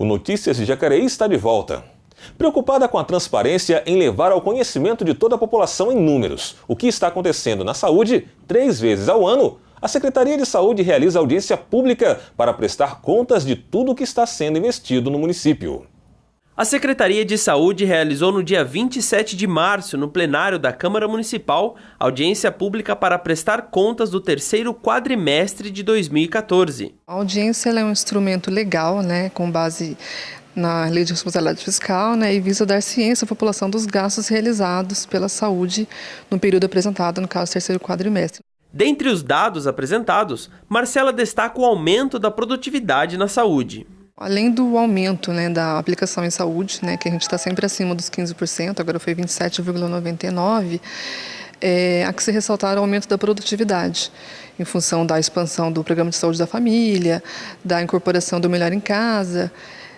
O Notícias de Jacareí está de volta. Preocupada com a transparência em levar ao conhecimento de toda a população em números o que está acontecendo na saúde 3 vezes ao ano, a Secretaria de Saúde realiza audiência pública para prestar contas de tudo o que está sendo investido no município. A Secretaria de Saúde realizou no dia 27 de março, no plenário da Câmara Municipal, audiência pública para prestar contas do 3º quadrimestre de 2014. A audiência é um instrumento legal, com base na Lei de Responsabilidade Fiscal, e visa dar ciência à população dos gastos realizados pela saúde no período apresentado, no caso, 3º quadrimestre. Dentre os dados apresentados, Marcela destaca o aumento da produtividade na saúde. Além do aumento da aplicação em saúde, que a gente está sempre acima dos 15%, agora foi 27,99%, há que se ressaltar o aumento da produtividade, em função da expansão do Programa de Saúde da Família, da incorporação do Melhor em Casa,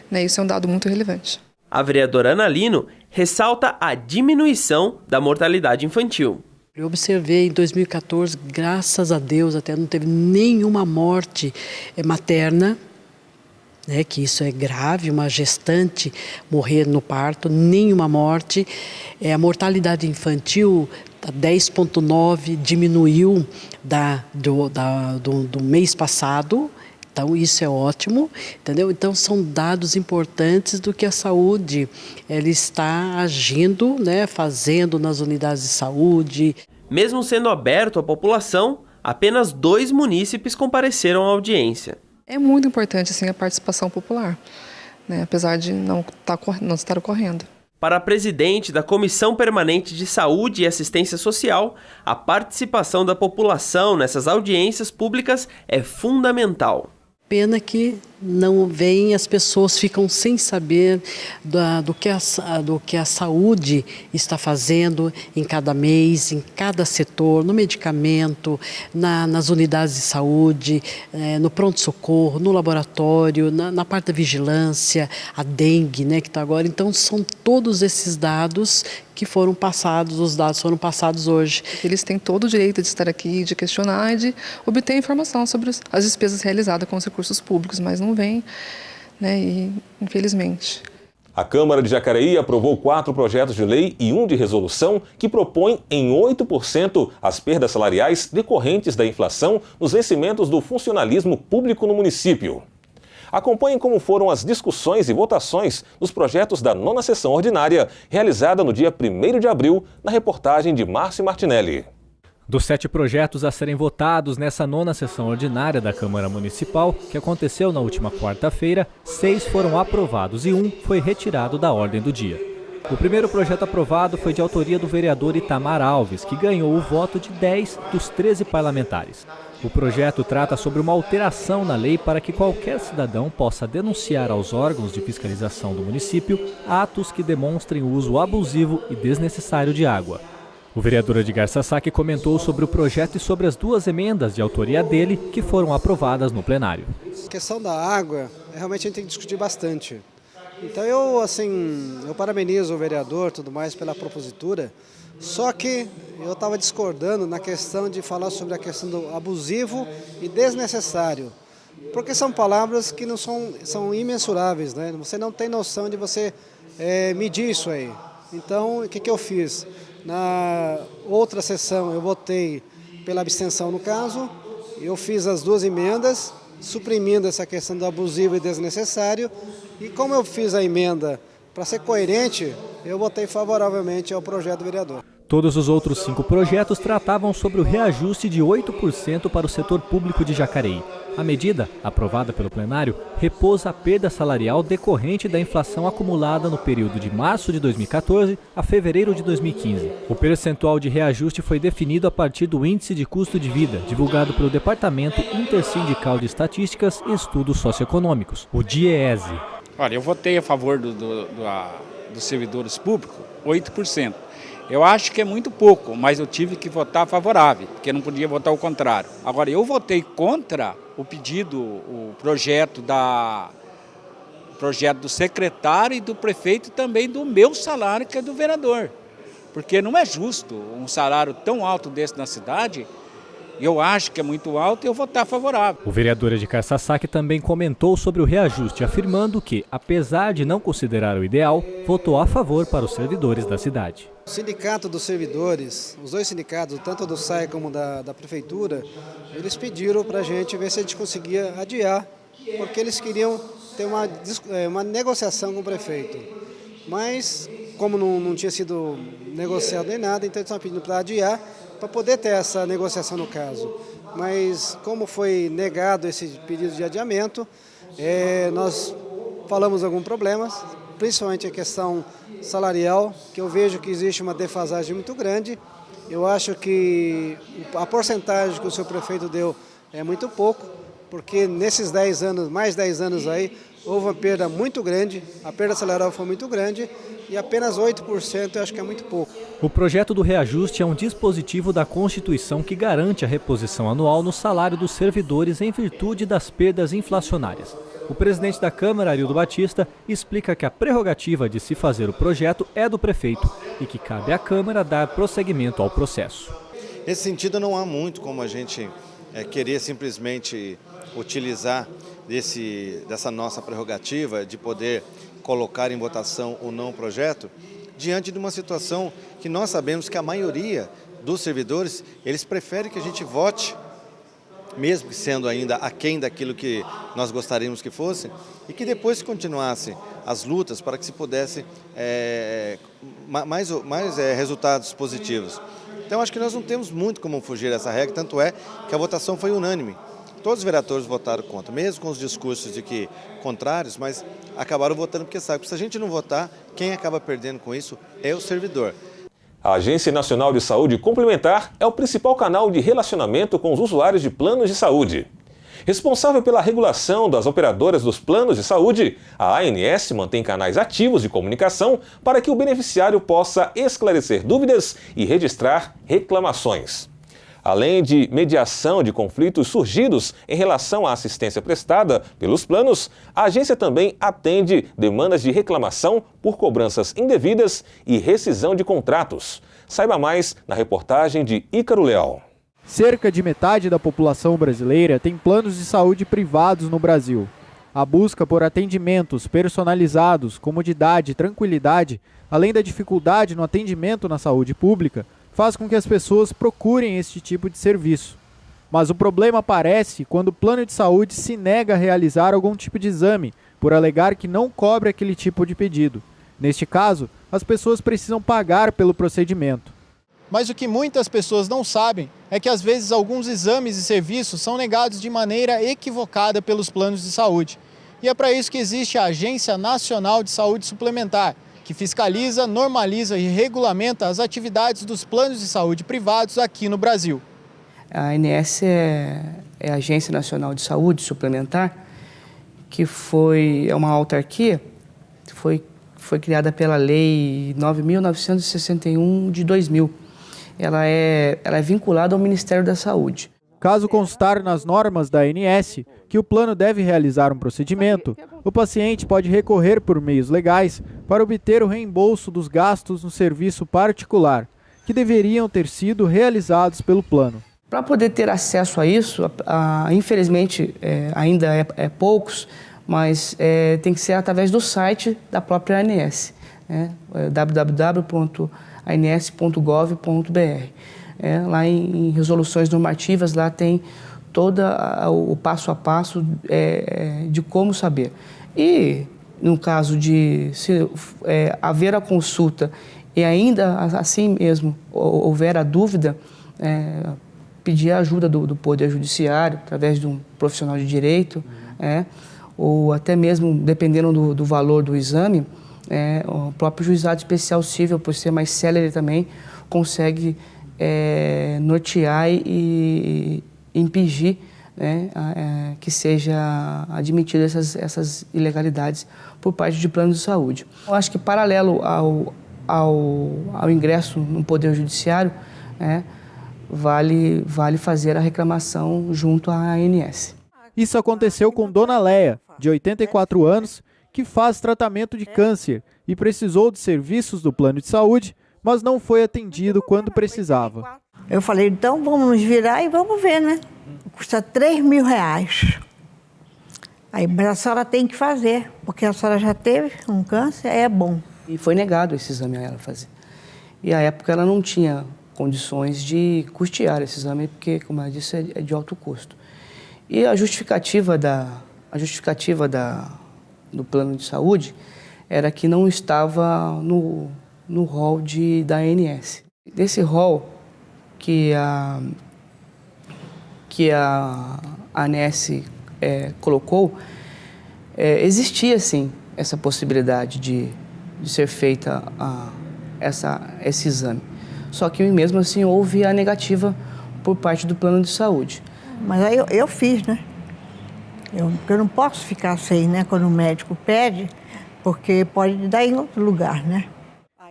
isso é um dado muito relevante. A vereadora Ana Lino ressalta a diminuição da mortalidade infantil. Eu observei em 2014, graças a Deus, até não teve nenhuma morte materna, que isso é grave, uma gestante morrer no parto, nenhuma morte. A mortalidade infantil, 10,9%, diminuiu do mês passado, então isso é ótimo, entendeu? Então são dados importantes do que a saúde ela está agindo, fazendo nas unidades de saúde. Mesmo sendo aberto à população, apenas 2 munícipes compareceram à audiência. É muito importante a participação popular, apesar de não estar ocorrendo. Para a presidente da Comissão Permanente de Saúde e Assistência Social, a participação da população nessas audiências públicas é fundamental. Pena que não vem, as pessoas ficam sem saber do que a saúde está fazendo em cada mês, em cada setor, no medicamento, nas unidades de saúde, no pronto-socorro, no laboratório, na parte da vigilância, a dengue, que está agora. Então, são todos esses dados que foram passados, os dados foram passados hoje. Eles têm todo o direito de estar aqui, de questionar e de obter informação sobre as despesas realizadas com os recursos públicos, mas não vem, e infelizmente. A Câmara de Jacareí aprovou 4 projetos de lei e 1 de resolução que propõem em 8% as perdas salariais decorrentes da inflação nos vencimentos do funcionalismo público no município. Acompanhem como foram as discussões e votações dos projetos da 9ª sessão ordinária, realizada no dia 1º de abril, na reportagem de Márcio Martinelli. Dos 7 projetos a serem votados nessa 9ª sessão ordinária da Câmara Municipal, que aconteceu na última quarta-feira, 6 foram aprovados e 1 foi retirado da ordem do dia. O primeiro projeto aprovado foi de autoria do vereador Itamar Alves, que ganhou o voto de 10 dos 13 parlamentares. O projeto trata sobre uma alteração na lei para que qualquer cidadão possa denunciar aos órgãos de fiscalização do município atos que demonstrem o uso abusivo e desnecessário de água. O vereador Edgar Sasaki comentou sobre o projeto e sobre as 2 emendas de autoria dele que foram aprovadas no plenário. A questão da água, realmente a gente tem que discutir bastante. Então eu parabenizo o vereador tudo mais pela propositura, só que eu estava discordando na questão de falar sobre a questão do abusivo e desnecessário, porque são palavras que não são imensuráveis, Você não tem noção de você medir isso aí. Então, o que eu fiz? Na outra sessão eu votei pela abstenção no caso, eu fiz as 2 emendas, suprimindo essa questão do abusivo e desnecessário, e como eu fiz a emenda para ser coerente, eu votei favoravelmente ao projeto do vereador. Todos os outros 5 projetos tratavam sobre o reajuste de 8% para o setor público de Jacareí. A medida, aprovada pelo plenário, repousa a perda salarial decorrente da inflação acumulada no período de março de 2014 a fevereiro de 2015. O percentual de reajuste foi definido a partir do Índice de Custo de Vida, divulgado pelo Departamento Intersindical de Estatísticas e Estudos Socioeconômicos, o DIEESE. Olha, eu votei a favor dos servidores públicos, 8%. Eu acho que é muito pouco, mas eu tive que votar favorável, porque não podia votar o contrário. Agora, eu votei contra o pedido, o projeto do secretário e do prefeito e também do meu salário, que é do vereador. Porque não é justo um salário tão alto desse na cidade Eu acho que é muito alto e eu vou votar favorável. O vereador Edgar Sasaki também comentou sobre o reajuste, afirmando que, apesar de não considerar o ideal, votou a favor para os servidores da cidade. O sindicato dos servidores, os dois sindicatos, tanto do SAI como da prefeitura, eles pediram para a gente ver se a gente conseguia adiar, porque eles queriam ter uma negociação com o prefeito. Mas, como não tinha sido negociado nem nada, então eles estão pedindo para adiar, para poder ter essa negociação no caso. Mas, como foi negado esse pedido de adiamento, nós falamos alguns problemas, principalmente a questão salarial, que eu vejo que existe uma defasagem muito grande. Eu acho que a porcentagem que o seu prefeito deu é muito pouco, porque nesses 10 anos, mais 10 anos aí, houve uma perda muito grande, a perda salarial foi muito grande e apenas 8% eu acho que é muito pouco. O projeto do reajuste é um dispositivo da Constituição que garante a reposição anual no salário dos servidores em virtude das perdas inflacionárias. O presidente da Câmara, Arildo Batista, explica que a prerrogativa de se fazer o projeto é do prefeito e que cabe à Câmara dar prosseguimento ao processo. Nesse sentido, não há muito como a gente querer simplesmente utilizar dessa nossa prerrogativa de poder colocar em votação ou não o projeto, diante de uma situação que nós sabemos que a maioria dos servidores, eles preferem que a gente vote, mesmo que sendo ainda aquém daquilo que nós gostaríamos que fosse, e que depois continuasse as lutas para que se pudesse mais resultados positivos. Então, acho que nós não temos muito como fugir dessa regra, tanto é que a votação foi unânime. Todos os vereadores votaram contra, mesmo com os discursos de que contrários, mas acabaram votando porque sabe que se a gente não votar, quem acaba perdendo com isso é o servidor. A Agência Nacional de Saúde Complementar é o principal canal de relacionamento com os usuários de planos de saúde. Responsável pela regulação das operadoras dos planos de saúde, a ANS mantém canais ativos de comunicação para que o beneficiário possa esclarecer dúvidas e registrar reclamações. Além de mediação de conflitos surgidos em relação à assistência prestada pelos planos, a agência também atende demandas de reclamação por cobranças indevidas e rescisão de contratos. Saiba mais na reportagem de Ícaro Leal. Cerca de metade da população brasileira tem planos de saúde privados no Brasil. A busca por atendimentos personalizados, comodidade e tranquilidade, além da dificuldade no atendimento na saúde pública, faz com que as pessoas procurem este tipo de serviço. Mas o problema aparece quando o plano de saúde se nega a realizar algum tipo de exame, por alegar que não cobre aquele tipo de pedido. Neste caso, as pessoas precisam pagar pelo procedimento. Mas o que muitas pessoas não sabem é que às vezes alguns exames e serviços são negados de maneira equivocada pelos planos de saúde. E é para isso que existe a Agência Nacional de Saúde Suplementar, que fiscaliza, normaliza e regulamenta as atividades dos planos de saúde privados aqui no Brasil. A ANS é a Agência Nacional de Saúde Suplementar, que é uma autarquia, foi criada pela Lei 9.961 de 2000. Ela é vinculada ao Ministério da Saúde. Caso constar nas normas da ANS que o plano deve realizar um procedimento, o paciente pode recorrer por meios legais para obter o reembolso dos gastos no serviço particular, que deveriam ter sido realizados pelo plano. Para poder ter acesso a isso, infelizmente ainda é poucos, mas tem que ser através do site da própria ANS, www.ans.gov.br. Lá em resoluções normativas, lá tem todo o passo a passo de como saber. E no caso de haver a consulta e ainda assim mesmo houver a dúvida, pedir a ajuda do Poder Judiciário, através de um profissional de direito, ou até mesmo, dependendo do valor do exame, o próprio Juizado Especial Cível, por ser mais célere também, consegue nortear e impedir que seja admitida essas ilegalidades por parte de planos de saúde. Eu acho que, paralelo ao ingresso no Poder Judiciário, vale fazer a reclamação junto à ANS. Isso aconteceu com Dona Leia, de 84 anos, que faz tratamento de câncer e precisou de serviços do plano de saúde, mas não foi atendido quando precisava. Eu falei, então vamos nos virar e vamos ver, né? Custa R$3.000. Aí, mas a senhora tem que fazer, porque a senhora já teve um câncer, é bom. E foi negado esse exame a ela fazer. E à época ela não tinha condições de custear esse exame, porque, como ela disse, é de alto custo. E a justificativa do plano de saúde era que não estava no rol da ANS. Desse rol que a ANS colocou, existia sim essa possibilidade de ser feita esse exame. Só que mesmo assim houve a negativa por parte do plano de saúde. Mas aí eu fiz, né? Eu não posso ficar sem, né? Quando o médico pede, porque pode dar em outro lugar, né?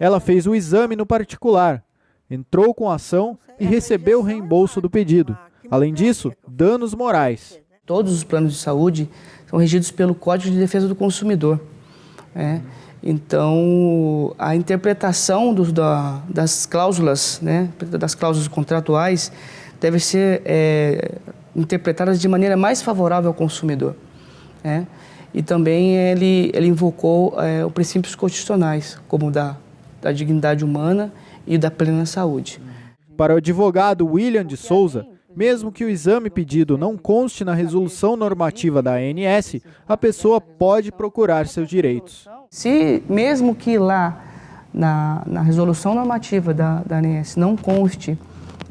Ela fez o exame no particular, entrou com a ação e recebeu o reembolso do pedido. Além disso, danos morais. Todos os planos de saúde são regidos pelo Código de Defesa do Consumidor. Então, a interpretação das cláusulas, né, das cláusulas contratuais, deve ser interpretadas de maneira mais favorável ao consumidor. E também ele invocou os princípios constitucionais, como da dignidade humana e da plena saúde. Para o advogado William de Souza, mesmo que o exame pedido não conste na resolução normativa da ANS, a pessoa pode procurar seus direitos. Se mesmo que lá na resolução normativa da ANS não conste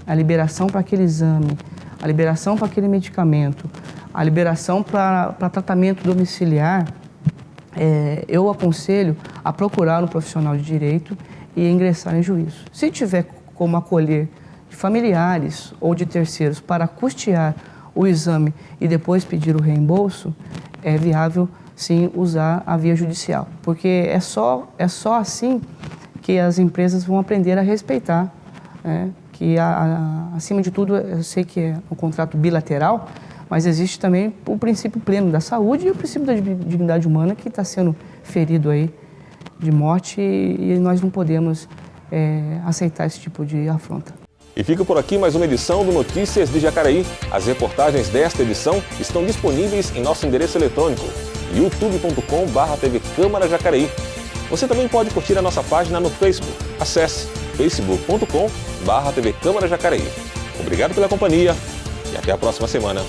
a liberação para aquele exame, a liberação para aquele medicamento, a liberação para tratamento domiciliar, eu aconselho a procurar um profissional de direito e ingressar em juízo. Se tiver como acolher de familiares ou de terceiros para custear o exame e depois pedir o reembolso, é viável sim usar a via judicial, porque é só assim que as empresas vão aprender a respeitar, que acima de tudo eu sei que é um contrato bilateral, mas existe também o princípio pleno da saúde e o princípio da dignidade humana que está sendo ferido aí de morte e nós não podemos aceitar esse tipo de afronta. E fica por aqui mais uma edição do Notícias de Jacareí. As reportagens desta edição estão disponíveis em nosso endereço eletrônico, youtube.com/TV Câmara Jacareí. Você também pode curtir a nossa página no Facebook. Acesse facebook.com/TV Câmara Jacareí. Obrigado pela companhia e até a próxima semana.